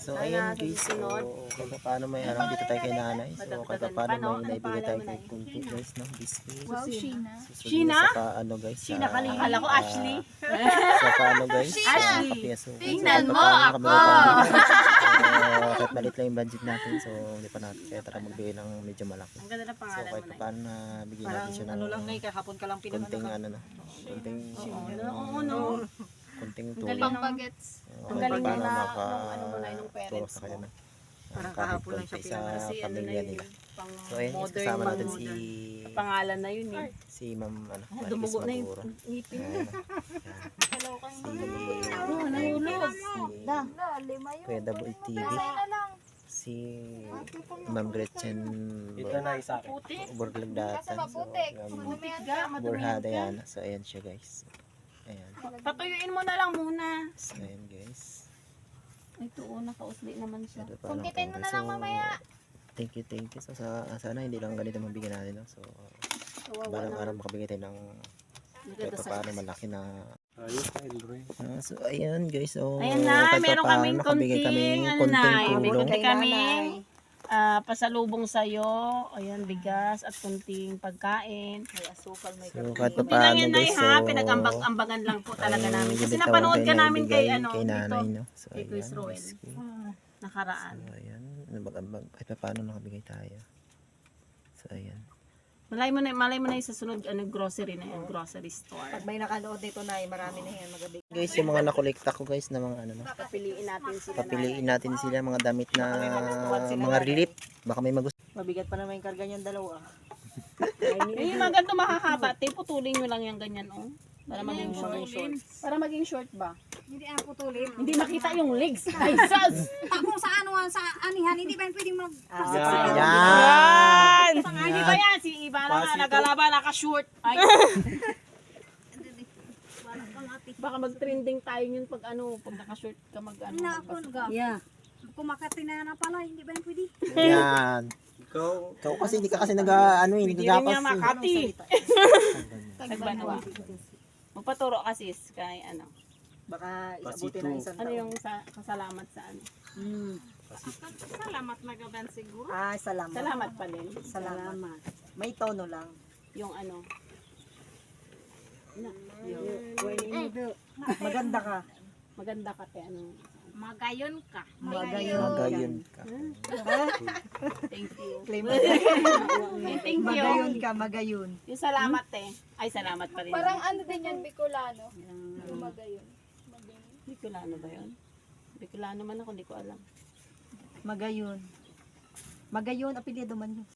So ayan guys, so kahit pa paano may alam dito tayo kay nanay. So kahit pa paano may naibigay tayo kay kunti guys, no? Biscuit. Wow, Sheena. Sheena? Sa paano guys? Sheena kanina. Akala ko Ashley. Sa paano guys? Ashley. Kapiyaso. Tingnan mo ako. Kahit malit lang yung budget natin, so hindi pa natin kaya tara magbigay ng medyo malaki. Ang ganda ng So pangalan kahit mo pa na. paano na bigyan natin siya ng Ano lang na kahapon ka lang kunting pinamano ano na. Kunting Oo, no. kunting Ang galing tulong. ng bagets. Ang Ang galing paano nila maka ano mo na yung parents sa kanya mo. na. Parang Kahit kahapon lang konti siya sa Kasi ano na pamilya yun, nila. pang So ayun, modern, kasama natin pang si pangalan na yun eh. si Ma'am ano, Marquez Dumugo na Maduro. yung ngipin. Ayan. Oo, nahulog. Si Kuya Double TV. Si Ma'am Gretchen Puti. Burlagdatan. So, Burhada yan. So ayan siya guys. Ayan. Patuyuin mo na lang muna. So ayan guys. Ito oh, nakausli naman siya. Kumpitin mo na lang mamaya. Thank you. So sana hindi lang ganito mabigyan natin. No? So barang-barang makabigay tayo ng kahit pa paano malaki na. So ayan guys. So Ayan na, kahit pa meron paano, kaming nakabigay konting, ano konting na, tulong. bigay kami pasalubong sa'yo. Ayan, bigas at konting pagkain. May asukal, may So kahit pa Hindi lang paano yan guys. ay So ha, pinag-ambag-ambagan lang po talaga namin. Kasi yung napanood ka bitawan namin tayo kay naibigay ano, kay nanay, dito, no? So kay Chris ayan, Roel. biscuit. Nakaraan. So ayan, ambag-ambag. Kahit pa paano nakabigay tayo. So ayan. Malay mo na yung sa sunod grocery na yan, grocery store. Pag may nakanood nito na marami na yan magabi. Guys, yung mga nakolekta ko guys na mga ano no. Papiliin natin sila. Papiliin natin sila mga damit na mga relief. Baka may magusto. Mabigat pa naman yung karga niyan dalawa. Yung mga ganito makakaba, putulin nyo lang yung ganyan oh. Para maging short. Para maging short ba? Hindi ako putulin. Hindi makita yung legs. Ay, sus! Kung sa ano, sa anihan, hindi ba pwedeng mag... Yan! Hindi ba yan? Si Ivana nga, nagalaban, naka-short. Ay. Baka mag-trending tayo yun pag pag naka-short ka magbasa. Yeah. Kumakati na pala, hindi ba pwede? Yan. Ikaw kasi hindi ka kasi hindi Hindi ka rin niya kasi. makati. Nagbanwa. Magpaturo kasi kay Baka isabutin ng isang ano taon. yung kasalamat sa ano. Salamat na gaban siguro. Salamat. Salamat pa din. Salamat. May tono lang. Yung ano. Maganda ka. Maganda ka te Magayon ka. Magayon ka. Thank you. Claim. Thank you. Magayon ka, magayon. Yung salamat ay salamat pa rin. Parang ano din yan, Bicolano. Lumagayon. Bicolano ba yun? Bicolano man ako, hindi ko alam. Magayon. Magayon, apelyido man yun.